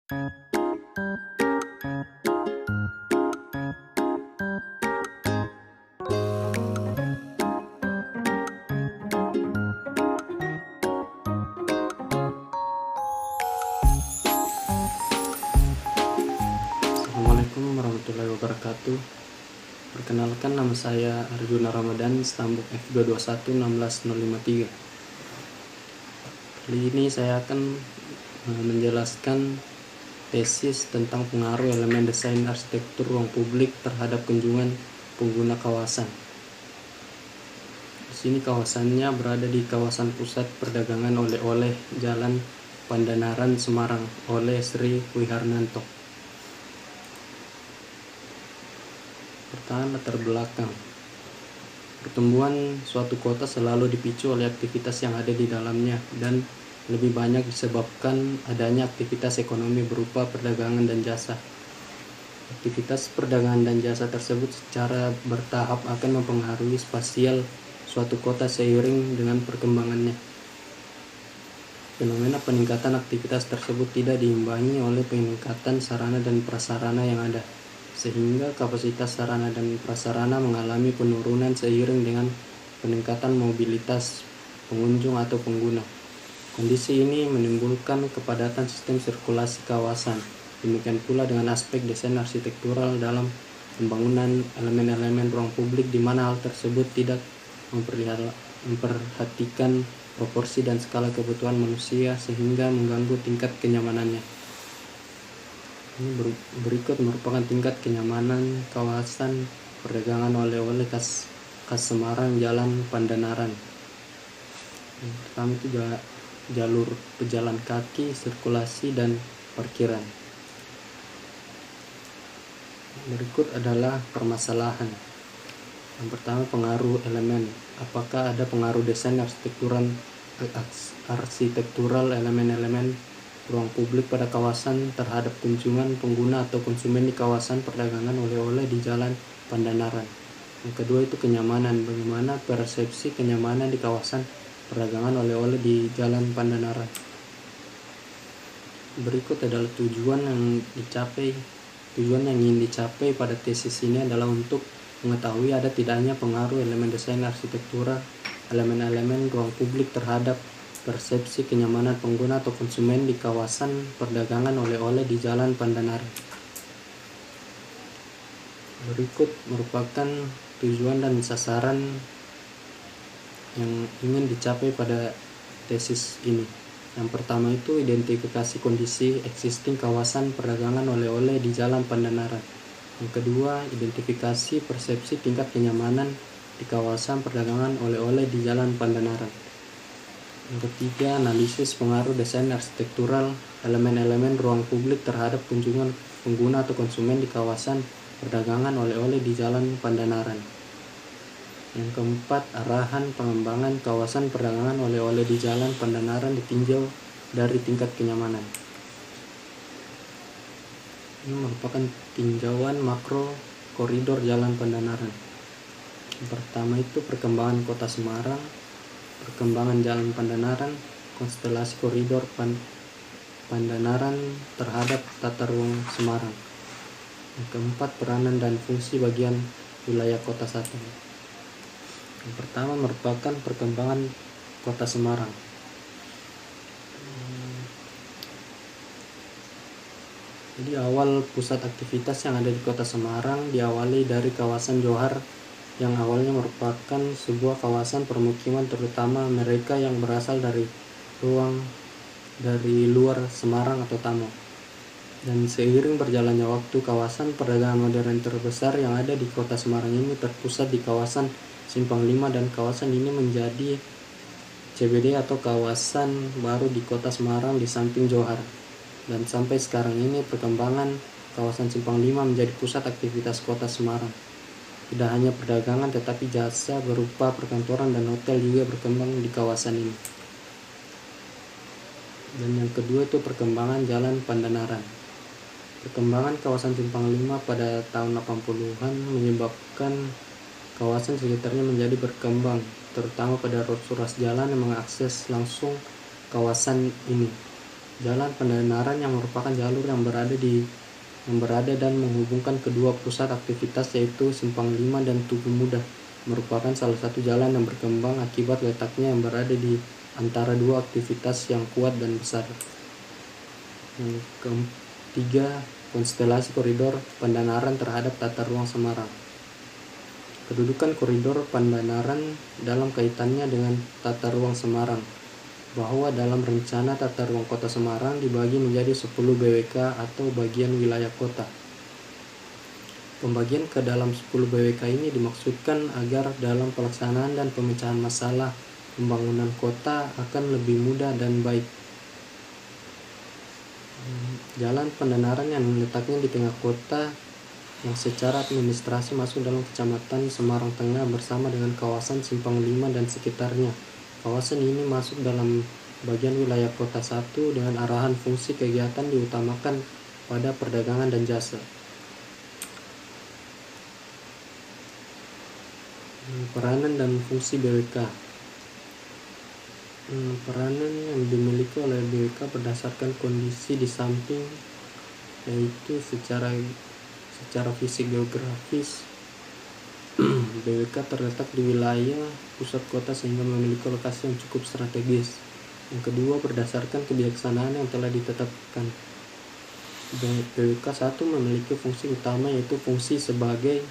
Assalamualaikum warahmatullahi wabarakatuh. Perkenalkan, nama saya Arjuna Ramadan, stambuk F221-16053. Kali ini saya akan menjelaskan tesis tentang pengaruh elemen desain arsitektur ruang publik terhadap kunjungan pengguna kawasan. Di sini kawasannya berada di kawasan pusat perdagangan oleh-oleh Jalan Pandanaran, Semarang oleh Sri Wiharnanto. Pertama, latar belakang. Pertumbuhan suatu kota selalu dipicu oleh aktivitas yang ada di dalamnya dan lebih banyak disebabkan adanya aktivitas ekonomi berupa perdagangan dan jasa. Aktivitas perdagangan dan jasa tersebut secara bertahap akan mempengaruhi spasial suatu kota seiring dengan perkembangannya. Fenomena peningkatan aktivitas tersebut tidak diimbangi oleh peningkatan sarana dan prasarana yang ada, sehingga kapasitas sarana dan prasarana mengalami penurunan seiring dengan peningkatan mobilitas pengunjung atau pengguna. Kondisi ini menimbulkan kepadatan sistem sirkulasi kawasan. Demikian pula dengan aspek desain arsitektural dalam pembangunan elemen-elemen ruang publik, di mana hal tersebut tidak memperhatikan proporsi dan skala kebutuhan manusia sehingga mengganggu tingkat kenyamanannya. Ini berikut merupakan tingkat kenyamanan kawasan perdagangan oleh-oleh khas Semarang, Jalan Pandanaran. Yang pertama itu jalur pejalan kaki, sirkulasi, dan parkiran. Berikut adalah permasalahan. Yang pertama, pengaruh elemen. Apakah ada pengaruh desain arsitektural elemen-elemen ruang publik pada kawasan terhadap kunjungan pengguna atau konsumen di kawasan perdagangan oleh-oleh di Jalan Pandanaran? Yang kedua itu kenyamanan. Bagaimana persepsi kenyamanan di kawasan perdagangan oleh-oleh di Jalan Pandanaran? Berikut adalah tujuan yang ingin dicapai pada tesis ini adalah untuk mengetahui ada tidaknya pengaruh elemen desain arsitektural elemen-elemen ruang publik terhadap persepsi kenyamanan pengguna atau konsumen di kawasan perdagangan oleh-oleh di Jalan Pandanaran. Berikut merupakan tujuan dan sasaran yang ingin dicapai pada tesis ini. Yang pertama itu identifikasi kondisi existing kawasan perdagangan oleh-oleh di Jalan Pandanaran. Yang kedua, identifikasi persepsi tingkat kenyamanan di kawasan perdagangan oleh-oleh di Jalan Pandanaran. Yang ketiga, analisis pengaruh desain arsitektural elemen-elemen ruang publik terhadap kunjungan pengguna atau konsumen di kawasan perdagangan oleh-oleh di Jalan Pandanaran. Yang keempat, arahan pengembangan kawasan perdagangan oleh-oleh di Jalan Pandanaran ditinjau dari tingkat kenyamanan. Ini merupakan tinjauan makro koridor Jalan Pandanaran. Yang pertama itu perkembangan Kota Semarang, perkembangan Jalan Pandanaran, konstelasi koridor Pandanaran terhadap tata ruang Semarang. Yang keempat, peranan dan fungsi bagian wilayah Kota Satu. Yang pertama merupakan perkembangan Kota Semarang. Jadi awal pusat aktivitas yang ada di Kota Semarang diawali dari kawasan Johar yang awalnya merupakan sebuah kawasan permukiman terutama mereka yang berasal dari luar Semarang atau Tamo. Dan seiring berjalannya waktu, kawasan perdagangan modern terbesar yang ada di Kota Semarang ini terpusat di kawasan Simpang 5, dan kawasan ini menjadi CBD atau kawasan baru di Kota Semarang di samping Johar. Dan sampai sekarang ini perkembangan kawasan Simpang 5 menjadi pusat aktivitas Kota Semarang. Tidak hanya perdagangan tetapi jasa berupa perkantoran dan hotel juga berkembang di kawasan ini. Dan yang kedua itu perkembangan Jalan Pandanaran. Perkembangan kawasan Simpang 5 pada tahun 80-an menyebabkan kawasan sekitarnya menjadi berkembang, terutama pada ruas jalan yang mengakses langsung kawasan ini. Jalan Pandanaran yang merupakan jalur yang berada dan menghubungkan kedua pusat aktivitas yaitu Simpang 5 dan Tugu Muda, merupakan salah satu jalan yang berkembang akibat letaknya yang berada di antara dua aktivitas yang kuat dan besar. Yang ketiga, konstelasi koridor Pandanaran terhadap tata ruang Semarang. Kedudukan koridor Pandanaran dalam kaitannya dengan tata ruang Semarang, bahwa dalam rencana tata ruang kota Semarang dibagi menjadi 10 BWK atau bagian wilayah kota. Pembagian ke dalam 10 BWK ini dimaksudkan agar dalam pelaksanaan dan pemecahan masalah pembangunan kota akan lebih mudah dan baik. Jalan Pandanaran yang letaknya di tengah kota yang secara administrasi masuk dalam Kecamatan Semarang Tengah bersama dengan kawasan Simpang 5 dan sekitarnya. Kawasan ini masuk dalam bagian wilayah kota 1 dengan arahan fungsi kegiatan diutamakan pada perdagangan dan jasa. Peranan dan fungsi BWK. Peranan yang dimiliki oleh BWK berdasarkan kondisi di samping, yaitu secara fisik geografis BWK terletak di wilayah pusat kota sehingga memiliki lokasi yang cukup strategis. Yang kedua, berdasarkan kebijaksanaan yang telah ditetapkan, BWK 1 memiliki fungsi utama yaitu fungsi sebagai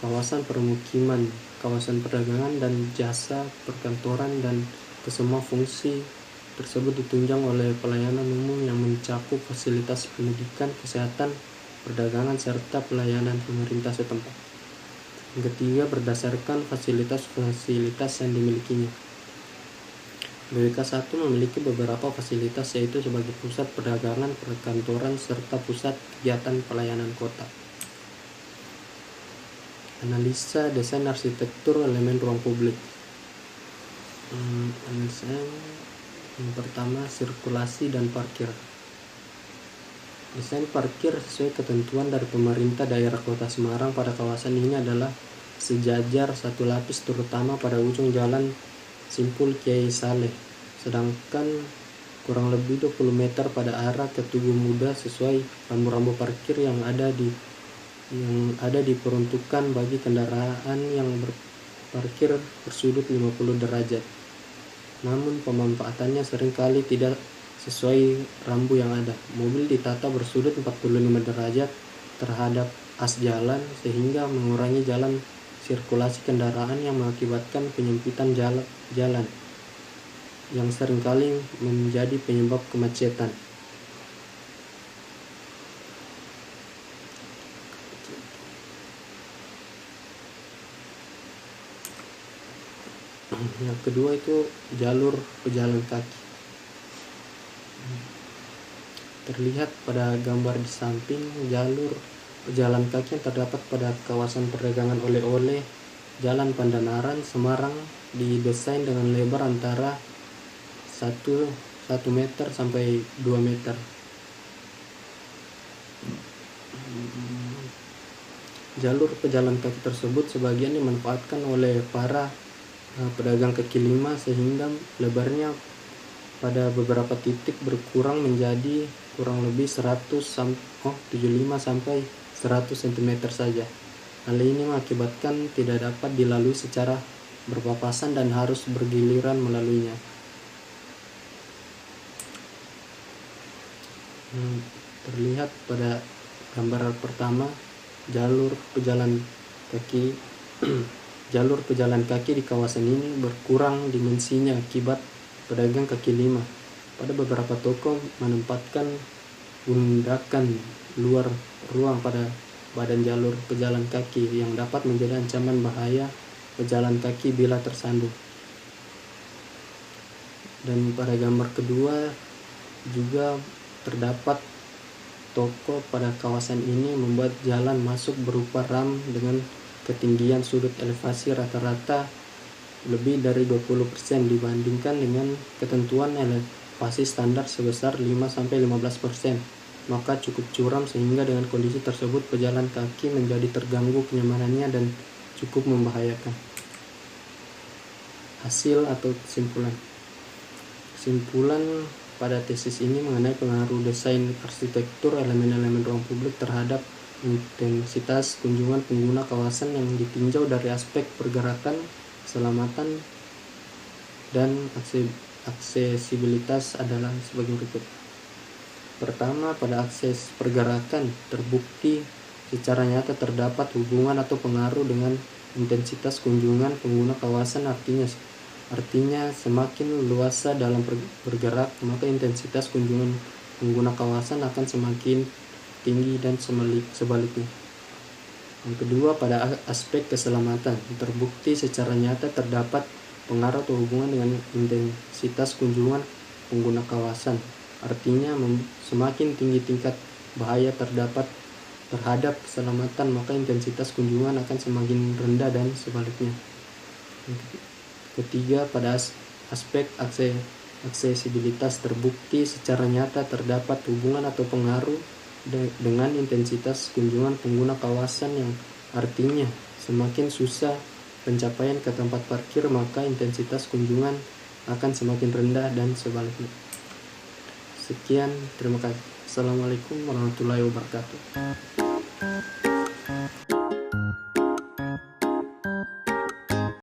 kawasan permukiman, kawasan perdagangan dan jasa, perkantoran, dan kesemua fungsi tersebut ditunjang oleh pelayanan umum yang mencakup fasilitas pendidikan, kesehatan, perdagangan, serta pelayanan pemerintah setempat. Yang ketiga, berdasarkan fasilitas-fasilitas yang dimilikinya. BWK 1 memiliki beberapa fasilitas yaitu sebagai pusat perdagangan, perkantoran, serta pusat kegiatan pelayanan kota. Analisa desain arsitektur elemen ruang publik. Yang pertama, sirkulasi dan parkir. Desain parkir sesuai ketentuan dari pemerintah daerah Kota Semarang pada kawasan ini adalah sejajar satu lapis terutama pada ujung jalan Simpul Kiai Saleh, sedangkan kurang lebih 20 meter pada arah ke Tugu Muda sesuai rambu-rambu parkir yang ada diperuntukkan bagi kendaraan yang berparkir bersudut 50 derajat. Namun pemanfaatannya seringkali tidak sesuai rambu yang ada. Mobil ditata bersudut 45 derajat terhadap as jalan sehingga mengurangi jalan sirkulasi kendaraan yang mengakibatkan penyempitan jalan yang seringkali menjadi penyebab kemacetan. Yang kedua itu jalur pejalan kaki. Terlihat pada gambar di samping, jalur pejalan kaki yang terdapat pada kawasan perdagangan oleh-oleh Jalan Pandanaran, Semarang didesain dengan lebar antara 1 meter sampai 2 meter. Jalur pejalan kaki tersebut sebagian dimanfaatkan oleh para pedagang kaki lima sehingga lebarnya pada beberapa titik berkurang menjadi kurang lebih 75 sampai 100 cm saja. Hal ini mengakibatkan tidak dapat dilalui secara berpapasan dan harus bergiliran melaluinya. Terlihat pada gambar pertama, jalur pejalan kaki di kawasan ini berkurang dimensinya akibat pedagang kaki lima. Pada beberapa toko menempatkan undakan luar ruang pada badan jalur pejalan kaki yang dapat menjadi ancaman bahaya pejalan kaki bila tersandung. Dan pada gambar kedua juga terdapat toko pada kawasan ini membuat jalan masuk berupa ram dengan ketinggian sudut elevasi rata-rata lebih dari 20% dibandingkan dengan ketentuan elevasi standar sebesar 5-15%. Maka cukup curam sehingga dengan kondisi tersebut pejalan kaki menjadi terganggu kenyamanannya dan cukup membahayakan. Hasil atau kesimpulan pada tesis ini mengenai pengaruh desain arsitektur elemen-elemen ruang publik terhadap intensitas kunjungan pengguna kawasan yang ditinjau dari aspek pergerakan, keselamatan, dan aksesibilitas adalah sebagai berikut. Pertama, pada akses pergerakan terbukti secara nyata terdapat hubungan atau pengaruh dengan intensitas kunjungan pengguna kawasan. Artinya semakin luasa dalam bergerak, maka intensitas kunjungan pengguna kawasan akan semakin tinggi dan sebaliknya. Yang kedua, pada aspek keselamatan terbukti secara nyata terdapat pengaruh atau hubungan dengan intensitas kunjungan pengguna kawasan. Artinya semakin tinggi tingkat bahaya terhadap keselamatan, maka intensitas kunjungan akan semakin rendah dan sebaliknya. Ketiga, pada aspek aksesibilitas terbukti secara nyata terdapat hubungan atau pengaruh dengan intensitas kunjungan pengguna kawasan, yang artinya semakin susah pencapaian ke tempat parkir, maka intensitas kunjungan akan semakin rendah dan sebaliknya. Sekian, terima kasih. Assalamualaikum warahmatullahi wabarakatuh.